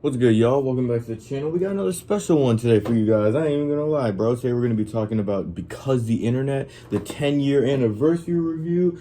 What's good, y'all? Welcome back to the channel. We got another special one today for you guys. I ain't even gonna lie, bro. Today we're gonna be talking about Because the Internet, the 10-year anniversary review.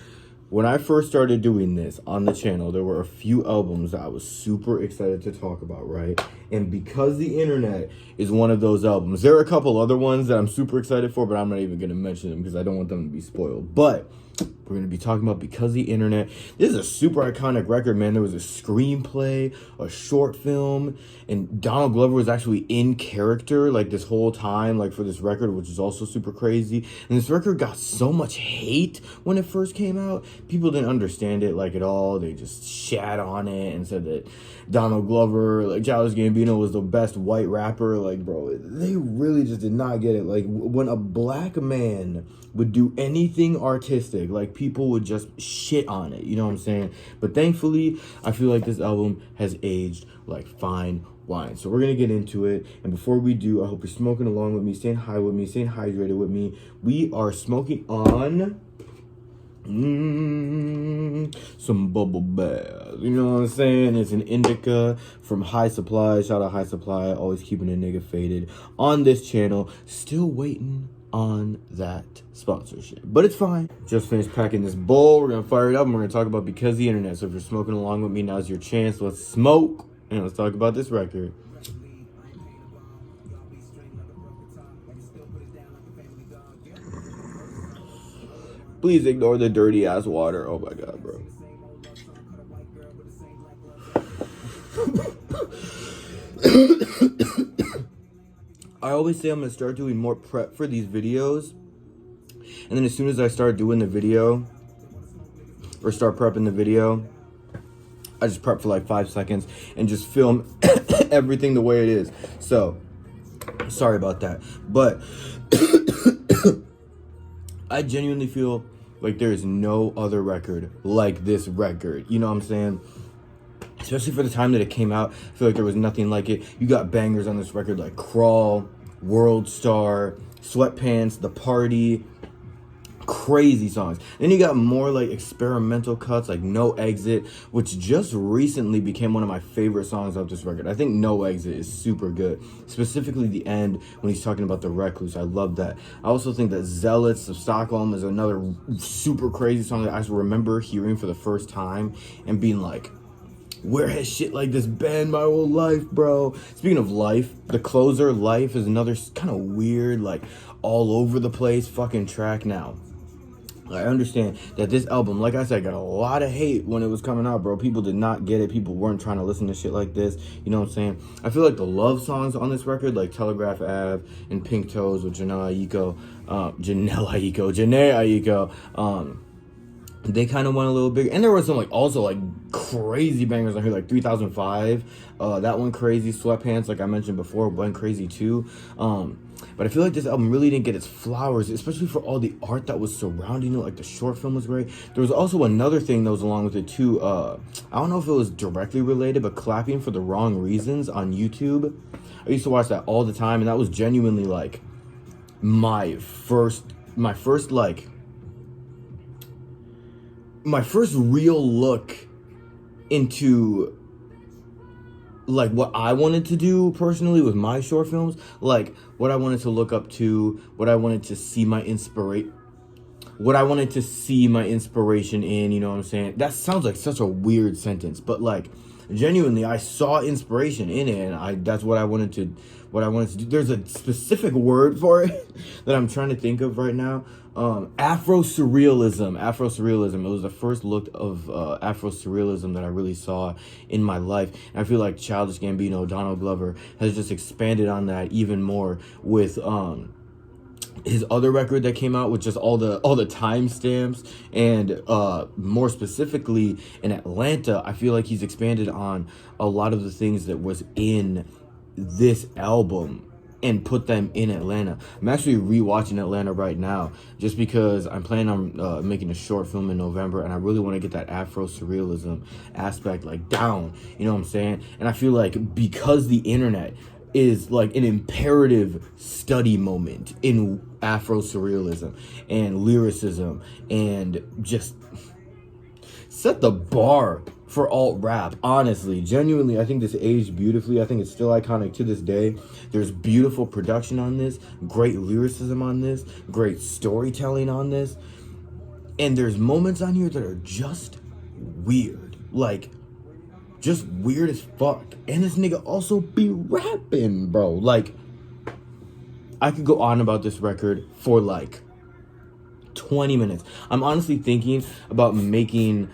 When I first started doing this on the channel, there were a few albums that I was super excited to talk about, right? And Because the Internet is one of those albums. There are a couple other ones that I'm super excited for, but I'm not even gonna mention them because I don't want them to be spoiled. But we're going to be talking about Because the Internet. This is a super iconic record, man. There was a screenplay, a short film, and Donald Glover was actually in character, like, this whole time, like, for this record, which is also super crazy. And this record got so much hate when it first came out. People didn't understand it, like, at all. They just shat on it and said that Donald Glover, like, Childish Gambino was the best white rapper. Like, bro, they really just did not get it. Like, when a black man would do anything artistic, like, people would just shit on it, you know what I'm saying? But thankfully, I feel like this album has aged like fine wine. So we're gonna get into it, and before we do, I hope you're smoking along with me, staying high with me, staying hydrated with me. We are smoking on some bubble bath, you know what I'm saying? It's an indica from High Supply. Shout out High Supply, always keeping a nigga faded on this channel. Still waiting on that sponsorship, but it's fine. Just finished packing this bowl. We're gonna fire it up and we're gonna talk about Because the Internet. So if you're smoking along with me, now's your chance. Let's smoke and let's talk about this record. Please ignore the dirty ass water. Oh my god, bro. I always say I'm gonna start doing more prep for these videos, and then as soon as I start doing the video or start prepping the video, I just prep for like 5 seconds and just film everything the way it is. So sorry about that, but I genuinely feel like there is no other record like this record, you know what I'm saying? Especially for the time that it came out, I feel like there was nothing like it. You got bangers on this record like Crawl, World Star, Sweatpants, The Party, crazy songs. Then you got more like experimental cuts like No Exit, which just recently became one of my favorite songs of this record. I think No Exit is super good, specifically the end when he's talking about the recluse. I love that. I also think that Zealots of Stockholm is another super crazy song that I remember hearing for the first time and being like, where has shit like this been my whole life, bro? Speaking of Life, the closer, Life, is another kind of weird, like, all over the place fucking track. Now, I understand that this album, like I said, got a lot of hate when it was coming out, bro. People did not get it. People weren't trying to listen to shit like this. You know what I'm saying? I feel like the love songs on this record, like Telegraph Ave and Pink Toes with Janae Aiko, they kind of went a little big, and there were some like also like crazy bangers on here, like 3005, that one crazy. Sweatpants, like I mentioned before, went crazy too. But I feel like this album really didn't get its flowers, especially for all the art that was surrounding it. Like the short film was great. There was also another thing that was along with it too. I don't know if it was directly related, but Clapping for the Wrong Reasons on YouTube. I used to watch that all the time, and that was genuinely like my first real look into like what I wanted to do personally with my short films, like what I wanted to look up to, what I wanted to see my inspiration in, you know what I'm saying? That sounds like such a weird sentence, but like genuinely I saw inspiration in it, and that's what I wanted to do. There's a specific word for it that I'm trying to think of right now. Afro-surrealism. It was the first look of Afro-surrealism that I really saw in my life. And I feel like Childish Gambino, Donald Glover, has just expanded on that even more with his other record that came out with just all the timestamps, and more specifically in Atlanta, I feel like he's expanded on a lot of the things that was in this album and put them in Atlanta. I'm actually rewatching Atlanta right now just because I'm planning on making a short film in November, and I really want to get that Afro-surrealism aspect like down, you know what I'm saying? And I feel like Because the Internet is like an imperative study moment in Afro-surrealism and lyricism, and just set the bar for alt rap. Honestly, genuinely, I think this aged beautifully. I think it's still iconic to this day. There's beautiful production on this, great lyricism on this, great storytelling on this, and there's moments on here that are just weird, like just weird as fuck. And this nigga also be rapping, bro. Like, I could go on about this record for like 20 minutes. I'm honestly thinking about making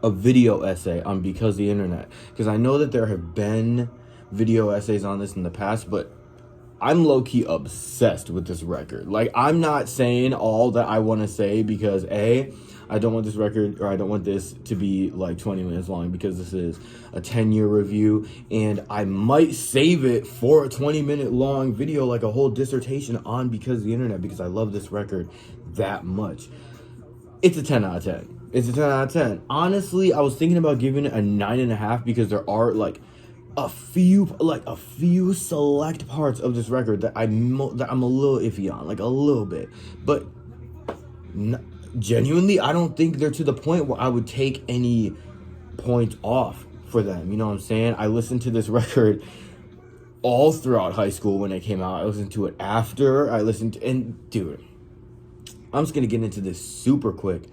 a video essay on Because the Internet, because I know that there have been video essays on this in the past, but I'm low-key obsessed with this record. Like, I'm not saying all that I want to say because I don't want this record, or I don't want this to be like 20 minutes long, because this is a 10-year review, and I might save it for a 20-minute long video, like a whole dissertation on Because of the Internet, because I love this record that much. It's a 10 out of 10. It's a 10 out of 10. Honestly, I was thinking about giving it a 9.5 because there are like a few select parts of this record that I'm a little iffy on, like a little bit. But genuinely, I don't think they're to the point where I would take any points off for them. You know what I'm saying? I listened to this record all throughout high school when it came out. I listened to it after. And dude, I'm just gonna get into this super quick.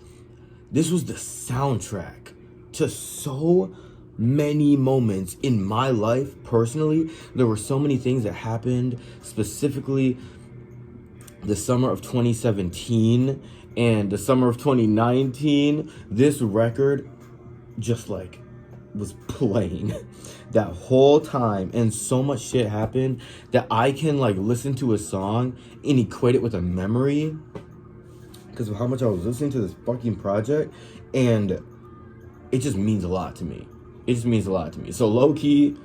This was the soundtrack to so many moments in my life personally. There were so many things that happened, specifically the summer of 2017 and the summer of 2019. This record just like was playing that whole time, and so much shit happened that I can like listen to a song and equate it with a memory because of how much I was listening to this fucking project, and it just means a lot to me. It just means a lot to me. So low-key,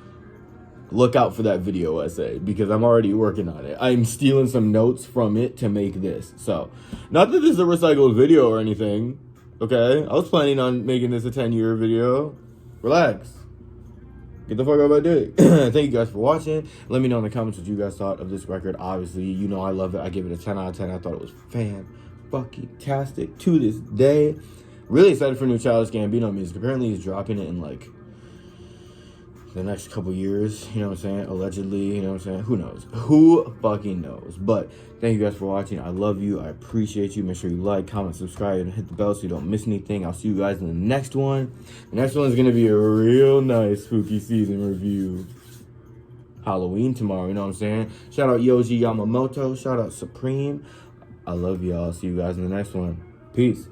look out for that video essay, because I'm already working on it. I'm stealing some notes from it to make this. So, not that this is a recycled video or anything, okay? I was planning on making this a 10-year video. Relax. Get the fuck out of my dick. Thank you guys for watching. Let me know in the comments what you guys thought of this record. Obviously, you know I love it. I give it a 10 out of 10. I thought it was fan-fucking-tastic to this day. Really excited for new Childish Gambino music. Apparently, he's dropping it in, like, the next couple years, you know what I'm saying? Allegedly, you know what I'm saying? Who knows? Who fucking knows? But thank you guys for watching. I love you. I appreciate you. Make sure you like, comment, subscribe, and hit the bell so you don't miss anything. I'll see you guys in the next one. The next one is going to be a real nice spooky season review. Halloween tomorrow, you know what I'm saying? Shout out Yoji Yamamoto. Shout out Supreme. I love y'all. See you guys in the next one. Peace.